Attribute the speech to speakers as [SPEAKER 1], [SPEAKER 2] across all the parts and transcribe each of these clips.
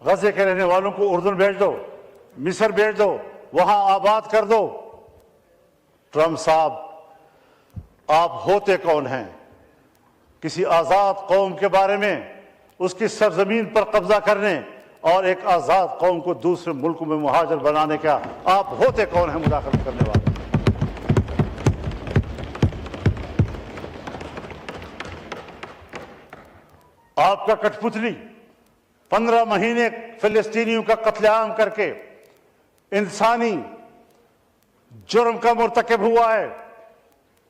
[SPEAKER 1] غزے کے رہنے والوں کو اردن بھیج دو، مصر بھیج دو، وہاں آباد کر دو۔ ٹرمپ صاحب، آپ ہوتے کون ہیں؟ کسی آزاد قوم کے بارے میں، اس کی سرزمین پر قبضہ کرنے اور ایک آزاد قوم کو دوسرے ملکوں میں مہاجر بنانے کا آپ ہوتے کون ہیں مداخلت کرنے والے؟ آپ کا کٹھ پتلی 15 مہینے فلسطینیوں کا قتل عام کر کے انسانی جرم کا مرتکب ہوا ہے۔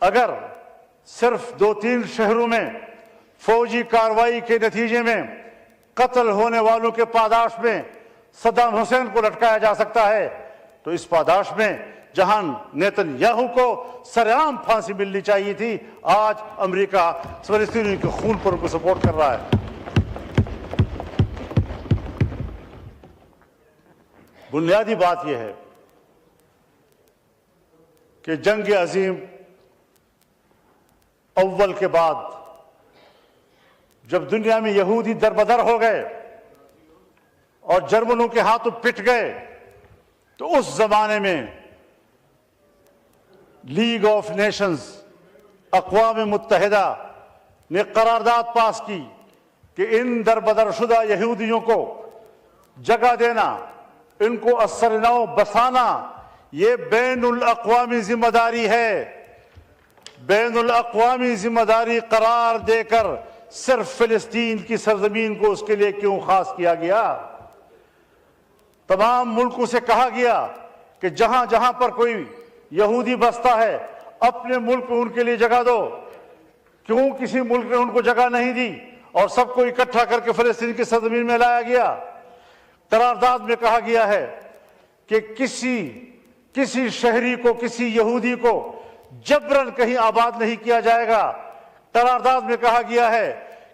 [SPEAKER 1] اگر صرف 2-3 شہروں میں فوجی کارروائی کے نتیجے میں قتل ہونے والوں کے پاداش میں صدام حسین کو لٹکایا جا سکتا ہے، تو اس پاداش میں جہاں نیتن یاہو کو سرعام پھانسی ملنی چاہیے تھی، آج امریکہ فلسطینیوں کے خون پر ان کو سپورٹ کر رہا ہے۔ بنیادی بات یہ ہے کہ جنگ عظیم اول کے بعد جب دنیا میں یہودی دربدر ہو گئے اور جرمنوں کے ہاتھوں پٹ گئے، تو اس زمانے میں لیگ آف نیشنز، اقوام متحدہ نے قرارداد پاس کی کہ ان دربدر شدہ یہودیوں کو جگہ دینا، ان کو اثر نو بسانا، یہ بین الاقوامی ذمہ داری ہے۔ بین الاقوامی ذمہ داری قرار دے کر صرف فلسطین کی سرزمین کو اس کے لیے کیوں خاص کیا گیا؟ تمام ملکوں سے کہا گیا کہ جہاں جہاں پر کوئی یہودی بستا ہے اپنے ملک میں ان کے لیے جگہ دو۔ کیوں کسی ملک نے ان کو جگہ نہیں دی اور سب کو اکٹھا کر کے فلسطین کی سرزمین میں لایا گیا؟ قرارداد میں کہا گیا ہے کہ کسی شہری کو، کسی یہودی کو جبراً کہیں آباد نہیں کیا جائے گا۔ قرارداد میں کہا گیا ہے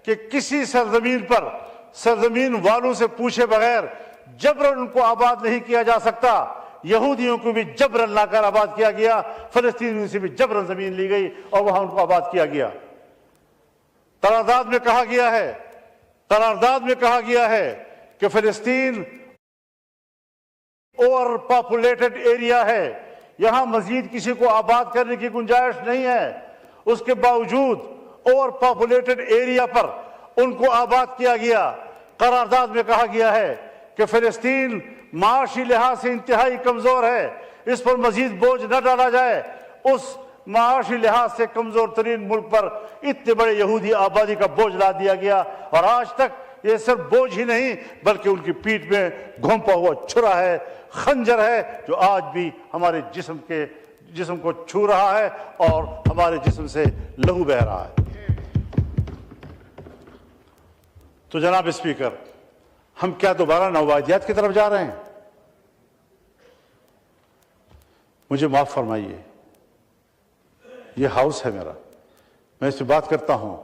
[SPEAKER 1] کہ کسی سرزمین پر سرزمین والوں سے پوچھے بغیر جبراً ان کو آباد نہیں کیا جا سکتا۔ یہودیوں کو بھی جبراً لا کر آباد کیا گیا، فلسطینیوں سے بھی جبراً زمین لی گئی اور وہاں ان کو آباد کیا گیا۔ قرارداد میں کہا گیا ہے کہ فلسطین اوور پاپولیٹڈ ایریا ہے، یہاں مزید کسی کو آباد کرنے کی گنجائش نہیں ہے۔ اس کے باوجود اوور پاپولیٹڈ ایریا پر ان کو آباد کیا گیا۔ قرارداد میں کہا گیا ہے کہ فلسطین معاشی لحاظ سے انتہائی کمزور ہے، اس پر مزید بوجھ نہ ڈالا جائے۔ اس معاشی لحاظ سے کمزور ترین ملک پر اتنے بڑے یہودی آبادی کا بوجھ لا دیا گیا، اور آج تک یہ صرف بوجھ ہی نہیں بلکہ ان کی پیٹھ میں گھونپا ہوا چھرا ہے، خنجر ہے، جو آج بھی ہمارے جسم کو چھو رہا ہے اور ہمارے جسم سے لہو بہہ رہا ہے۔ تو جناب اسپیکر، ہم کیا دوبارہ نوآبادیات کی طرف جا رہے ہیں؟ مجھے معاف فرمائیے، یہ ہاؤس ہے میرا، میں اس سے بات کرتا ہوں۔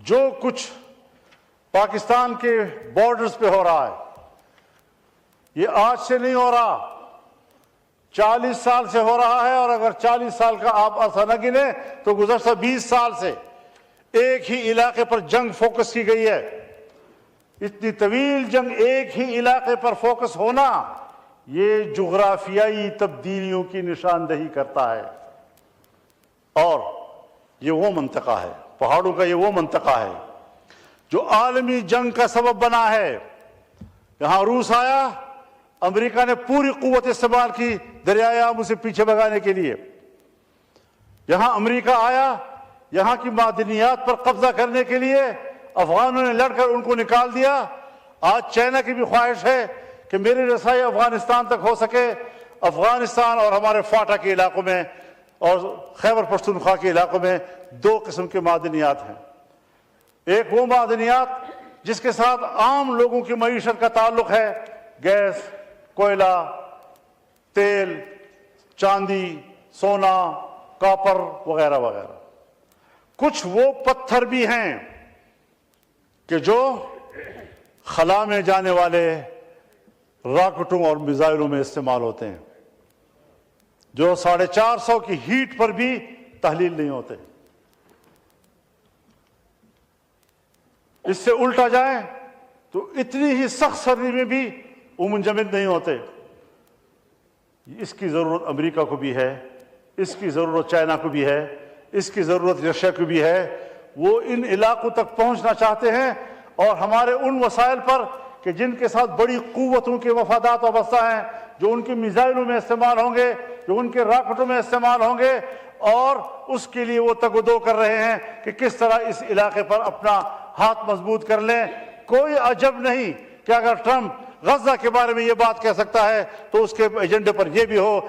[SPEAKER 1] جو کچھ پاکستان کے بارڈرز پہ ہو رہا ہے، یہ آج سے نہیں ہو رہا، 40 سال سے ہو رہا ہے، اور اگر 40 سال کا آپ عرصہ نہ گنے تو گزشتہ 20 سال سے ایک ہی علاقے پر جنگ فوکس کی گئی ہے۔ اتنی طویل جنگ ایک ہی علاقے پر فوکس ہونا، یہ جغرافیائی تبدیلیوں کی نشاندہی کرتا ہے، اور یہ وہ منطقہ ہے، پہاڑوں کا یہ وہ منطقہ ہے جو عالمی جنگ کا سبب بنا ہے۔ یہاں روس آیا، امریکہ نے پوری قوت استعمال کی دریائے آمو سے پیچھے بھگانے کے لیے۔ یہاں امریکہ آیا، یہاں کی معدنیات پر قبضہ کرنے کے لیے افغانوں نے لڑ کر ان کو نکال دیا۔ آج چائنا کی بھی خواہش ہے کہ میری رسائی افغانستان تک ہو سکے۔ افغانستان اور ہمارے فاٹا کے علاقوں میں اور خیبر پختونخوا کے علاقوں میں 2 قسم کے معدنیات ہیں۔ ایک وہ معدنیات جس کے ساتھ عام لوگوں کی معیشت کا تعلق ہے، گیس، کوئلہ، تیل، چاندی، سونا، کاپر وغیرہ وغیرہ۔ کچھ وہ پتھر بھی ہیں کہ جو خلا میں جانے والے راکٹوں اور میزائلوں میں استعمال ہوتے ہیں، جو 450 کی ہیٹ پر بھی تحلیل نہیں ہوتے۔ اس سے الٹا جائیں تو اتنی ہی سخت سردی میں بھی وہ منجمد نہیں ہوتے۔ اس کی ضرورت امریکہ کو بھی ہے، اس کی ضرورت چائنا کو بھی ہے، اس کی ضرورت رشیا کو بھی ہے۔ وہ ان علاقوں تک پہنچنا چاہتے ہیں اور ہمارے ان وسائل پر کہ جن کے ساتھ بڑی قوتوں کے مفادات وابستہ ہیں، جو ان کی میزائلوں میں استعمال ہوں گے، جو ان کے راکٹوں میں استعمال ہوں گے، اور اس کے لیے وہ تگ و دو کر رہے ہیں کہ کس طرح اس علاقے پر اپنا ہاتھ مضبوط کر لیں۔ کوئی عجب نہیں کہ اگر ٹرمپ غزہ کے بارے میں یہ بات کہہ سکتا ہے تو اس کے ایجنڈے پر یہ بھی ہو